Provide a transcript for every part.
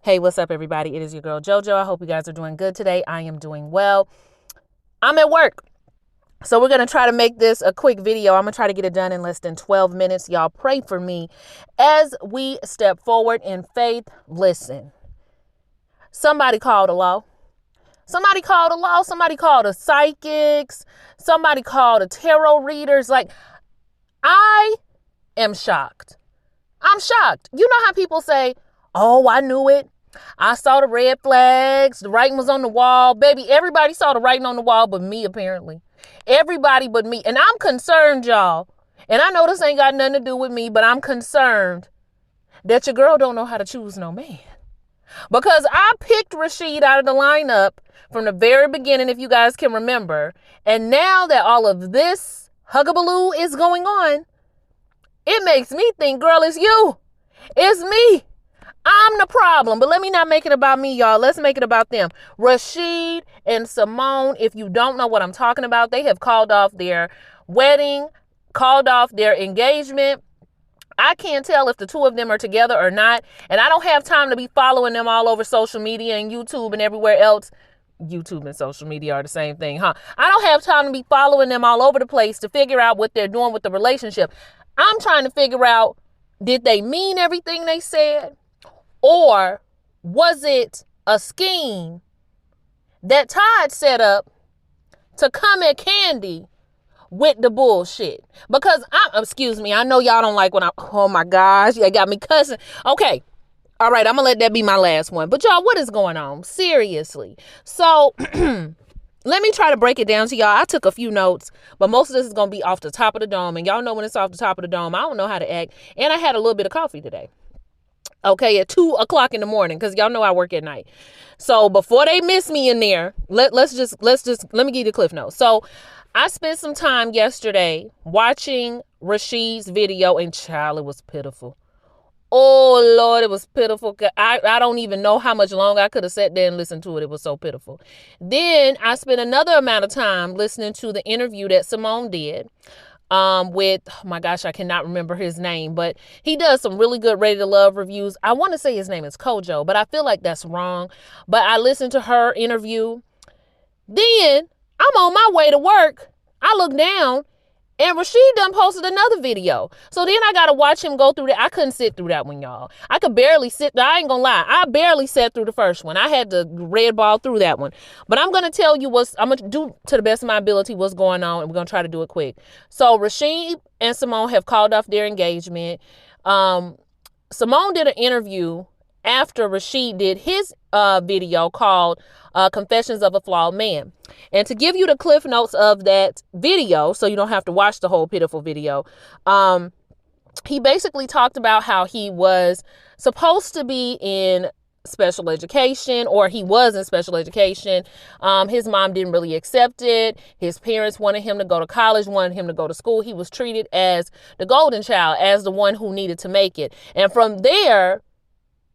Hey, what's up, everybody? It is your girl, JoJo. I hope you guys are doing good today. I am doing well. I'm at work, so we're going to try to make this a quick video. I'm going to try to get it done in less than 12 minutes. Y'all pray for me as we step forward in faith. Listen, somebody called a law. Somebody called a law. Somebody called a psychics. Somebody called a tarot readers. Like, I am shocked. I'm shocked. You know how people say, oh, I knew it. I saw the red flags. The writing was on the wall. Baby, everybody saw the writing on the wall but me, apparently. Everybody but me. And I'm concerned, y'all. And I know this ain't got nothing to do with me, but I'm concerned that your girl don't know how to choose no man. Because I picked Rasheed out of the lineup from the very beginning, if you guys can remember. And now that all of this huggabaloo is going on, it makes me think, girl, it's you. It's me. I'm the problem. But let me not make it about me, y'all. Let's make it about them. Rashid and Simone, if you don't know what I'm talking about, they have called off their wedding, called off their engagement. I can't tell if the two of them are together or not. And I don't have time to be following them all over social media and YouTube and everywhere else. YouTube and social media are the same thing, huh? I don't have time to be following them all over the place to figure out what they're doing with the relationship. I'm trying to figure out, did they mean everything they said? Or was it a scheme that Todd set up to come at Candy with the bullshit? Because excuse me, I know y'all don't like when oh my gosh, you got me cussing. Okay. All right. I'm gonna let that be my last one. But y'all, what is going on? Seriously. So let me try to break it down to y'all. I took a few notes, but most of this is going to be off the top of the dome. And y'all know when it's off the top of the dome, I don't know how to act. And I had a little bit of coffee today. Okay, at 2 o'clock in the morning, because y'all know I work at night. So before they miss me in there, let me give you the cliff notes. So I spent some time yesterday watching Rashid's video, and child, it was pitiful. Oh, Lord, it was pitiful. I don't even know how much longer I could have sat there and listened to it. It was so pitiful. Then I spent another amount of time listening to the interview that Simone did with, oh my gosh, I cannot remember his name, but he does some really good Ready to Love reviews. I want to say his name is Kojo, but I feel like that's wrong. But I listened to her interview. Then I'm on my way to work. I look down and Rasheed done posted another video. So then I got to watch him go through that. I couldn't sit through that one, y'all. I could barely sit. I ain't gonna lie. I barely sat through the first one. I had to red ball through that one. But I'm going to tell you I'm going to do to the best of my ability what's going on. And we're going to try to do it quick. So Rashid and Simone have called off their engagement. Simone did an interview after Rashid did his video called Confessions of a Flawed Man. And to give you the cliff notes of that video, so you don't have to watch the whole pitiful video, he basically talked about how he was supposed to be in special education, or he was in special education. His mom didn't really accept it. His parents wanted him to go to college, wanted him to go to school. He was treated as the golden child, as the one who needed to make it. And from there,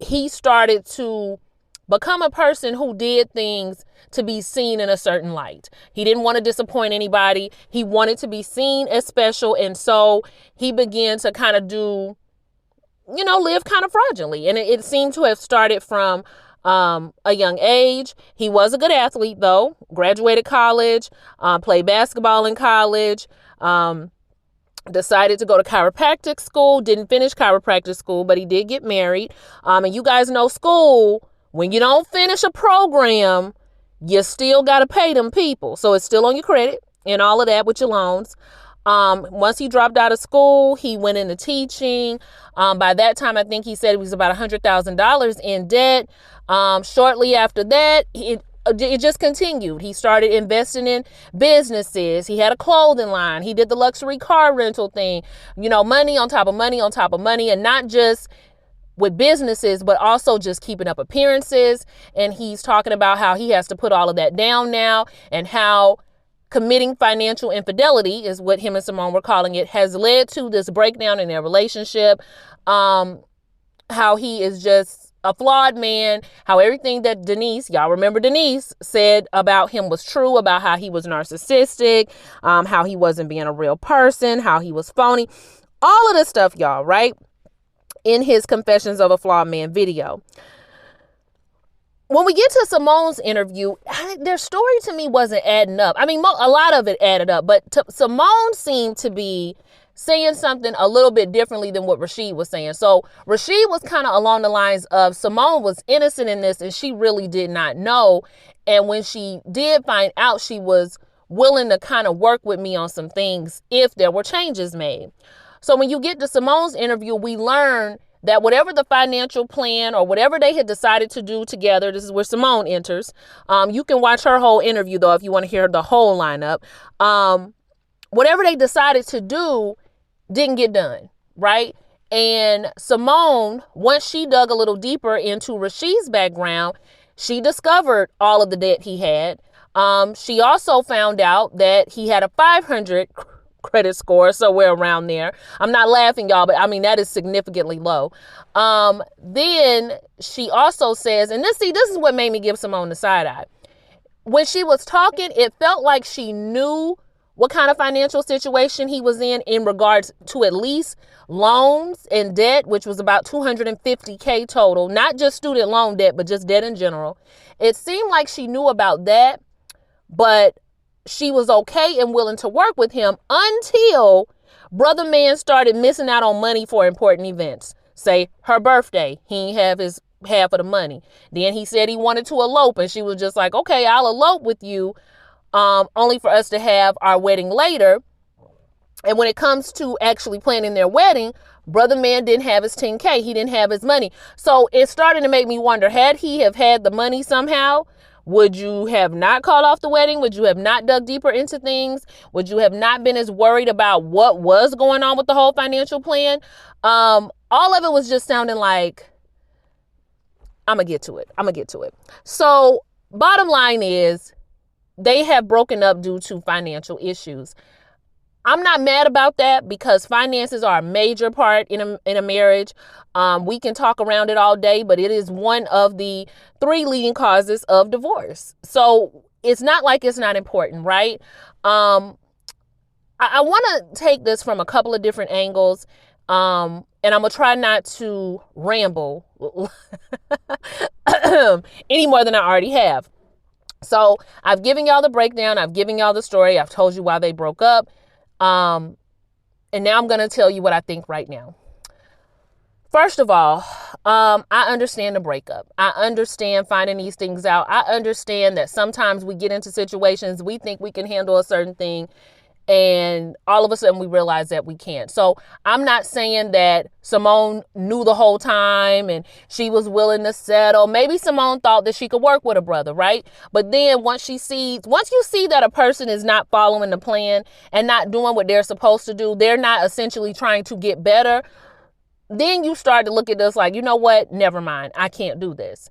he started to become a person who did things to be seen in a certain light. He didn't want to disappoint anybody. He wanted to be seen as special. And so he began to kind of live kind of fraudulently. And it seemed to have started from a young age. He was a good athlete, though. Graduated college, played basketball in college, decided to go to chiropractic school, didn't finish chiropractic school, but he did get married. And you guys know school, when you don't finish a program, you still got to pay them people. So it's still on your credit and all of that with your loans. Once he dropped out of school, he went into teaching. By that time, I think he said he was about $100,000 in debt. Shortly after that, it just continued. He started investing in businesses. He had a clothing line. He did the luxury car rental thing, money on top of money on top of money, and not just with businesses, but also just keeping up appearances. And he's talking about how he has to put all of that down now, and how committing financial infidelity, is what him and Simone were calling it, has led to this breakdown in their relationship. How he is just a flawed man, how everything that Denise, y'all remember Denise, said about him was true, about how he was narcissistic, how he wasn't being a real person, how he was phony, all of this stuff, y'all, right? In his Confessions of a Flawed Man video. when we get to Simone's interview, their story to me wasn't adding up. I mean, a lot of it added up, but Simone seemed to be saying something a little bit differently than what Rasheed was saying. So Rasheed was kind of along the lines of Simone was innocent in this and she really did not know. And when she did find out, she was willing to kind of work with me on some things if there were changes made. So when you get to Simone's interview, we learn that whatever the financial plan or whatever they had decided to do together, this is where Simone enters. You can watch her whole interview, though, if you want to hear the whole lineup. Whatever they decided to do didn't get done, right? And Simone, once she dug a little deeper into Rasheed's background, she discovered all of the debt he had. She also found out that he had a 500 credit score, somewhere around there. I'm not laughing, y'all, but I mean, that is significantly low. Then she also says, and this is what made me give Simone the side eye. When she was talking, it felt like she knew what kind of financial situation he was in regards to at least loans and debt, which was about $250K total, not just student loan debt, but just debt in general. It seemed like she knew about that, but she was okay and willing to work with him until brother man started missing out on money for important events. Say her birthday, he didn't have his half of the money. Then he said he wanted to elope and she was just like, okay, I'll elope with you, only for us to have our wedding later. And when it comes to actually planning their wedding, brother man didn't have his 10K. He didn't have his money. So it started to make me wonder, had he have had the money somehow, would you have not called off the wedding? Would you have not dug deeper into things? Would you have not been as worried about what was going on with the whole financial plan? All of it was just sounding like, I'm going to get to it. So bottom line is they have broken up due to financial issues. I'm not mad about that because finances are a major part in a marriage. We can talk around it all day, but it is one of the 3 leading causes of divorce. So it's not like it's not important, right? I want to take this from a couple of different angles, and I'm going to try not to ramble any more than I already have. So I've given y'all the breakdown. I've given y'all the story. I've told you why they broke up. And now I'm going to tell you what I think right now. First of all, I understand the breakup. I understand finding these things out. I understand that sometimes we get into situations, we think we can handle a certain thing, and all of a sudden we realize that we can't. So I'm not saying that Simone knew the whole time and she was willing to settle. Maybe Simone thought that she could work with a brother, right? But then once you see that a person is not following the plan and not doing what they're supposed to do, they're not essentially trying to get better, then you start to look at this like, you know what? Never mind. I can't do this.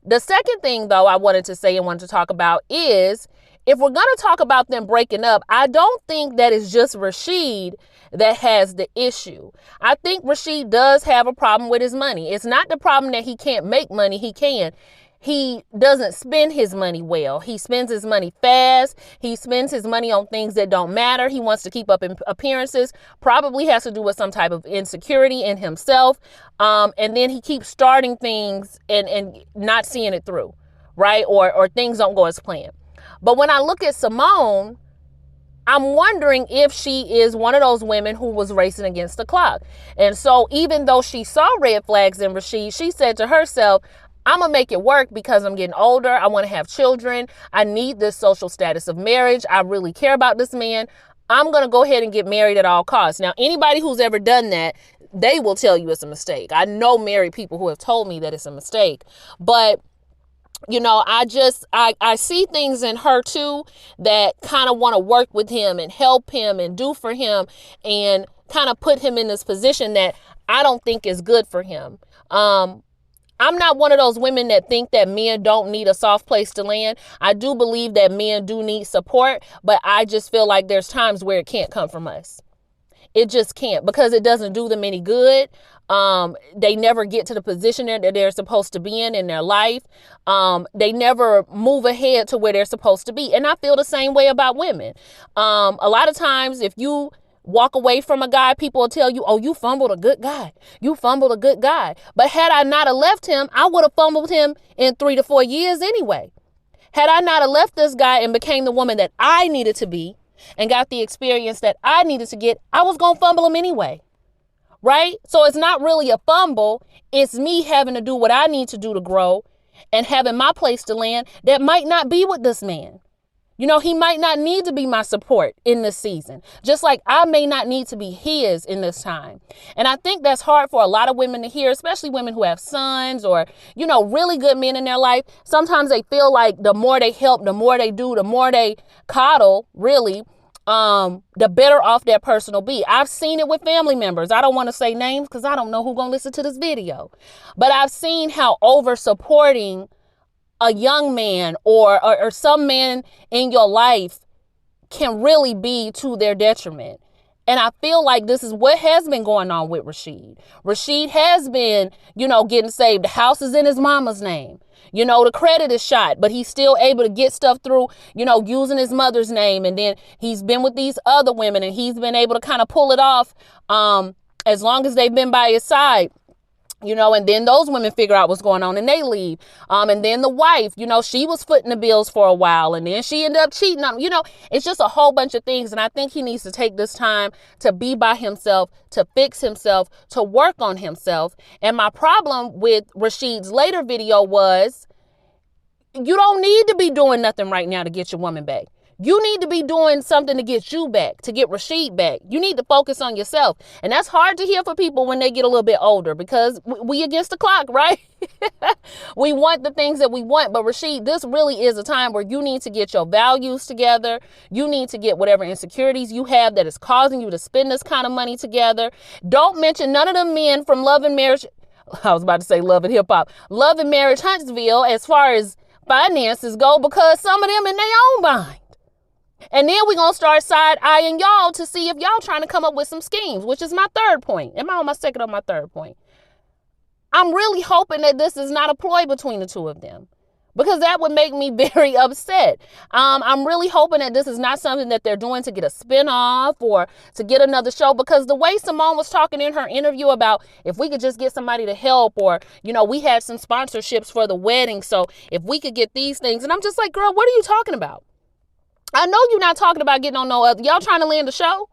The second thing, though, I wanted to say and wanted to talk about is, if we're going to talk about them breaking up, I don't think that it's just Rasheed that has the issue. I think Rasheed does have a problem with his money. It's not the problem that he can't make money. He can. He doesn't spend his money well. He spends his money fast. He spends his money on things that don't matter. He wants to keep up in appearances. Probably has to do with some type of insecurity in himself. And then he keeps starting things and not seeing it through, right? Or things don't go as planned. But when I look at Simone, I'm wondering if she is one of those women who was racing against the clock. And so even though she saw red flags in Rasheed, she said to herself, I'm going to make it work because I'm getting older. I want to have children. I need this social status of marriage. I really care about this man. I'm going to go ahead and get married at all costs. Now, anybody who's ever done that, they will tell you it's a mistake. I know married people who have told me that it's a mistake. But you know, I see things in her too that kind of want to work with him and help him and do for him and kind of put him in this position that I don't think is good for him. I'm not one of those women that think that men don't need a soft place to land. I do believe that men do need support, but I just feel like there's times where it can't come from us. It just can't, because it doesn't do them any good. They never get to the position that they're supposed to be in their life. They never move ahead to where they're supposed to be. And I feel the same way about women. A lot of times, if you walk away from a guy, people will tell you, oh, you fumbled a good guy. You fumbled a good guy. But had I not have left him, I would have fumbled him in 3 to 4 years anyway. Had I not have left this guy and became the woman that I needed to be and got the experience that I needed to get, I was going to fumble him anyway. Right? So it's not really a fumble. It's me having to do what I need to do to grow and having my place to land that might not be with this man. You know, he might not need to be my support in this season, just like I may not need to be his in this time. And I think that's hard for a lot of women to hear, especially women who have sons or, you know, really good men in their life. Sometimes they feel like the more they help, the more they do, the more they coddle, really, the better off that person will be. I've seen it with family members. I don't want to say names because I don't know who's going to listen to this video. But I've seen how over supporting a young man or some man in your life can really be to their detriment. And I feel like this is what has been going on with Rasheed. Rasheed has been, you know, getting saved. The house is in his mama's name. You know, the credit is shot, but he's still able to get stuff through, you know, using his mother's name. And then he's been with these other women and he's been able to kind of pull it off as long as they've been by his side. You know, and then those women figure out what's going on and they leave. And then the wife, you know, she was footing the bills for a while and then she ended up cheating on him. You know, it's just a whole bunch of things. And I think he needs to take this time to be by himself, to fix himself, to work on himself. And my problem with Rasheed's later video was, you don't need to be doing nothing right now to get your woman back. You need to be doing something to get you back, to get Rasheed back. You need to focus on yourself. And that's hard to hear for people when they get a little bit older because we against the clock, right? We want the things that we want. But Rasheed, this really is a time where you need to get your values together. You need to get whatever insecurities you have that is causing you to spend this kind of money together. Don't mention none of the men from Love and Marriage. I was about to say Love and Hip Hop. Love and Marriage Huntsville as far as finances go because some of them in their own bind. And then we're going to start side-eyeing y'all to see if y'all trying to come up with some schemes, which is my third point. Am I on my second or my third point? I'm really hoping that this is not a ploy between the two of them because that would make me very upset. I'm really hoping that this is not something that they're doing to get a spinoff or to get another show because the way Simone was talking in her interview about if we could just get somebody to help or, you know, we had some sponsorships for the wedding. So if we could get these things and I'm just like, girl, what are you talking about? I know you're not talking about getting on no other. Y'all trying to land the show?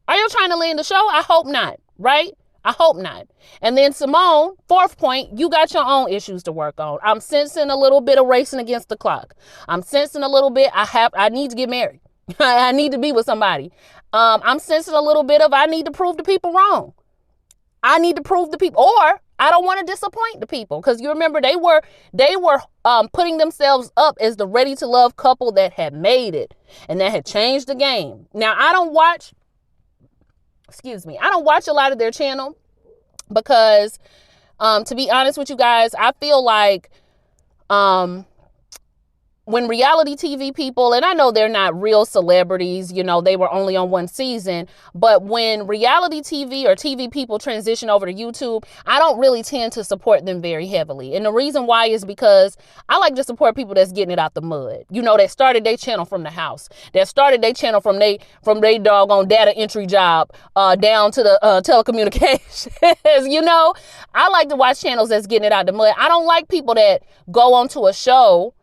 Are you trying to land the show? I hope not, right? I hope not. And then Simone, fourth point, you got your own issues to work on. I'm sensing a little bit of racing against the clock. I'm sensing a little bit, I need to get married. I need to be with somebody. I'm sensing a little bit of I need to prove the people wrong. I need to prove the people, or I don't want to disappoint the people because you remember they were putting themselves up as the ready to love couple that had made it and that had changed the game. Now I don't watch a lot of their channel because to be honest with you guys, I feel like when reality TV people, and I know they're not real celebrities, you know, they were only on one season, but when reality TV or TV people transition over to YouTube, I don't really tend to support them very heavily. And the reason why is because I like to support people that's getting it out the mud. You know, that started their channel from the house, that started their channel from they doggone data entry job down to the telecommunications. You know, I like to watch channels that's getting it out the mud. I don't like people that go onto a show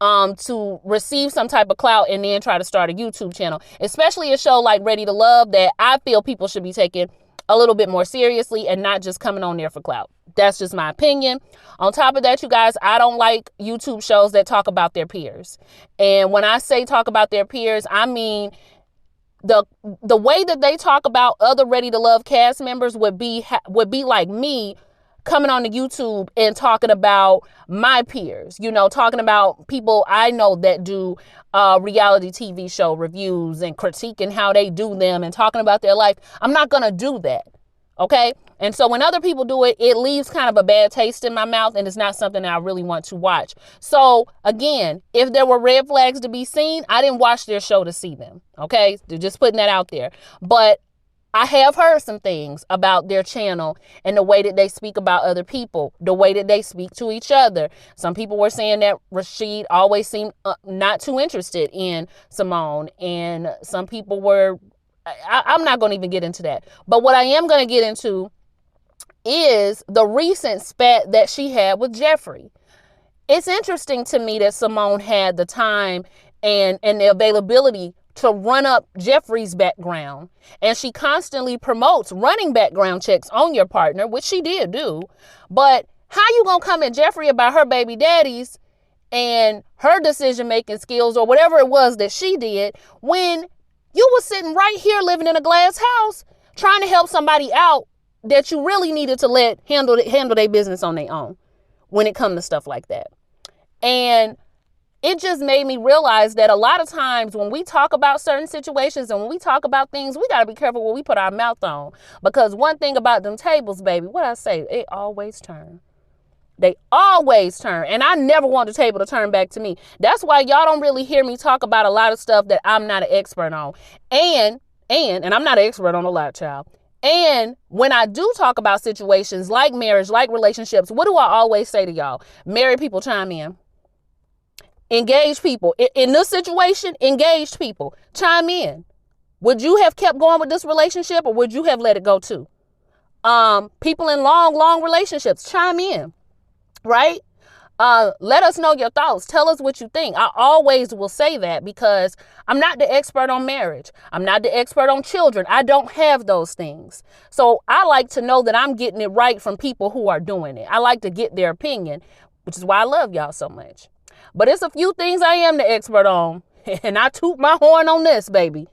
to receive some type of clout and then try to start a YouTube channel, especially a show like Ready to Love that I feel people should be taking a little bit more seriously and not just coming on there for clout. That's just my opinion. On top of that, you guys, I don't like YouTube shows that talk about their peers. And when I say talk about their peers, I mean the way that they talk about other Ready to Love cast members would be like me coming on to YouTube and talking about my peers, you know, talking about people I know that do reality TV show reviews and critiquing how they do them and talking about their life. I'm not going to do that. Okay. And so when other people do it, it leaves kind of a bad taste in my mouth and it's not something that I really want to watch. So again, if there were red flags to be seen, I didn't watch their show to see them. Okay. They're just putting that out there. But I have heard some things about their channel and the way that they speak about other people, the way that they speak to each other. Some people were saying that Rasheed always seemed not too interested in Simone. And some people were I'm not going to even get into that. But what I am going to get into is the recent spat that she had with Jeffree. It's interesting to me that Simone had the time and the availability to run up Jeffree's background. And she constantly promotes running background checks on your partner, which she did do. But how you going to come at Jeffree about her baby daddies and her decision-making skills or whatever it was that she did when you were sitting right here living in a glass house trying to help somebody out that you really needed to let handle their business on their own when it comes to stuff like that. And it just made me realize that a lot of times when we talk about certain situations and when we talk about things, we got to be careful what we put our mouth on. Because one thing about them tables, baby, what I say, they always turn. They always turn. And I never want the table to turn back to me. That's why y'all don't really hear me talk about a lot of stuff that I'm not an expert on. And I'm not an expert on a lot, child. And when I do talk about situations like marriage, like relationships, what do I always say to y'all? Married people, chime in. Engaged people. In this situation, engaged people, chime in. Would you have kept going with this relationship or would you have let it go too? People in long relationships, chime in. Right? Let us know your thoughts. Tell us what you think. I always will say that because I'm not the expert on marriage. I'm not the expert on children. I don't have those things. So I like to know that I'm getting it right from people who are doing it. I like to get their opinion, which is why I love y'all so much. But it's a few things I am the expert on, and I toot my horn on this, baby.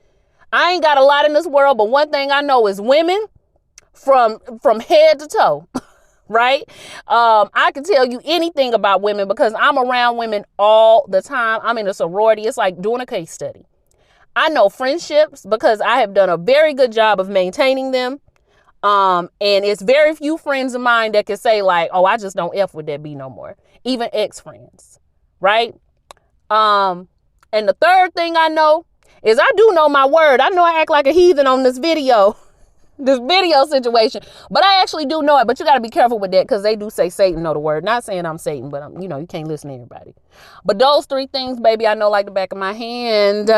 I ain't got a lot in this world, but one thing I know is women from head to toe. Right? I can tell you anything about women because I'm around women all the time. I'm in a sorority. It's like doing a case study. I know friendships because I have done a very good job of maintaining them. And it's very few friends of mine that can say like, oh, I just don't F with that B no more. Even ex-friends. Right? And the third thing I know is I do know my word. I know I act like a heathen on this video. This video situation, but I actually do know it. But you got to be careful with that because they do say Satan know the word. Not saying I'm Satan, but you can't listen to everybody. But those three things, baby, I know like the back of my hand.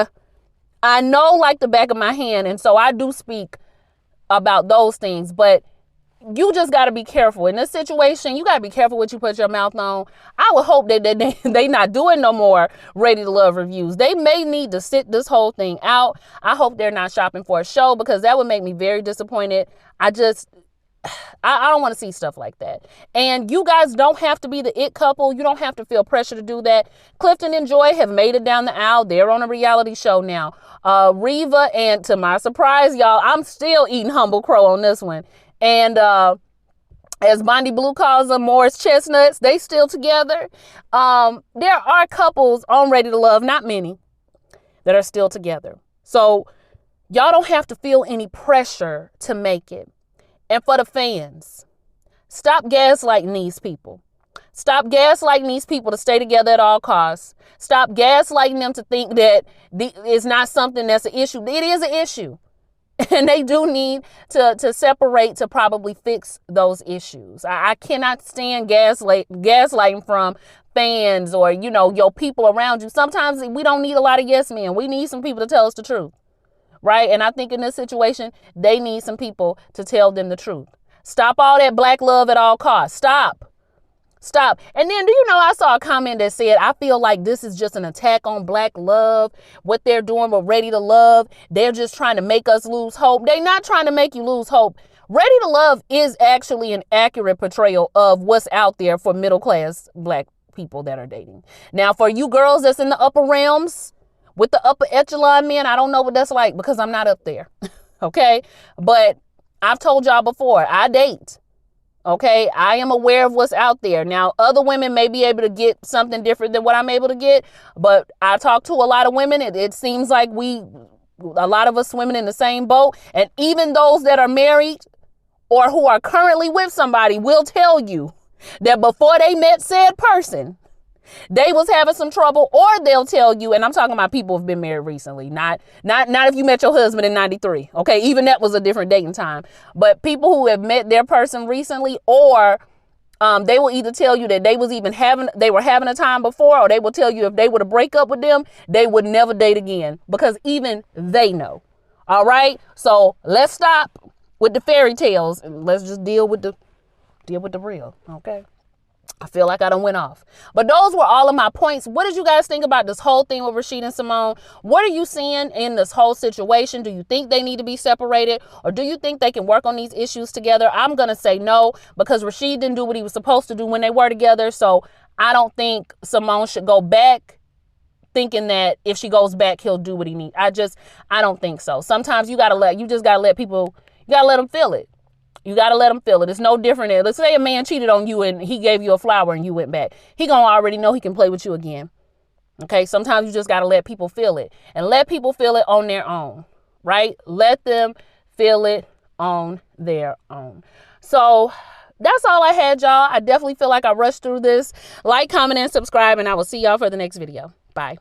I know like the back of my hand, and so I do speak about those things. But you just got to be careful in this situation. You got to be careful what you put your mouth on. I would hope that they not doing no more Ready to Love reviews. They may need to sit this whole thing out. I hope they're not shopping for a show because that would make me very disappointed. I don't want to see stuff like that. And you guys don't have to be the it couple. You don't have to feel pressure to do that. Clifton and Joy have made it down the aisle. They're on a reality show now. Reva, and to my surprise, y'all, I'm still eating humble crow on this one. And as Bondi Blue calls them, Morris Chestnuts, they still together. There are couples on Ready to Love, not many, that are still together. So y'all don't have to feel any pressure to make it. And for the fans, stop gaslighting these people. Stop gaslighting these people to stay together at all costs. Stop gaslighting them to think that it's not something that's an issue. It is an issue. And they do need to separate to probably fix those issues. I cannot stand gaslighting from fans or, your people around you. Sometimes we don't need a lot of yes men. We need some people to tell us the truth. Right? And I think in this situation, they need some people to tell them the truth. Stop all that black love at all costs. Stop. And then, I saw a comment that said, I feel like this is just an attack on black love. What they're doing with Ready to Love, they're just trying to make us lose hope. They're not trying to make you lose hope. Ready to Love is actually an accurate portrayal of what's out there for middle-class black people that are dating. Now, for you girls that's in the upper realms with the upper echelon men, I don't know what that's like because I'm not up there. Okay? But I've told y'all before, I date. Okay, I am aware of what's out there. Now, other women may be able to get something different than what I'm able to get, but I talk to a lot of women. It seems like a lot of us swimming in the same boat. And even those that are married or who are currently with somebody will tell you that before they met said person, they was having some trouble, or they'll tell you, and I'm talking about people who've been married recently, not if you met your husband in 93. Okay. Even that was a different dating time, but people who have met their person recently, or they will either tell you that they were having a time before, or they will tell you if they were to break up with them, they would never date again because even they know. All right. So let's stop with the fairy tales and let's just deal with the real. Okay. I feel like I done went off. But those were all of my points. What did you guys think about this whole thing with Rashid and Simone? What are you seeing in this whole situation? Do you think they need to be separated? Or do you think they can work on these issues together? I'm going to say no, because Rashid didn't do what he was supposed to do when they were together. So I don't think Simone should go back thinking that if she goes back, he'll do what he needs. I don't think so. Sometimes you just got to let people, you got to let them feel it. You got to let them feel it. It's no different. Let's say a man cheated on you and he gave you a flower and you went back. He going to already know he can play with you again. Okay. Sometimes you just got to let people feel it, and let people feel it on their own, right? Let them feel it on their own. So that's all I had, y'all. I definitely feel like I rushed through this. Like, comment, and subscribe, and I will see y'all for the next video. Bye.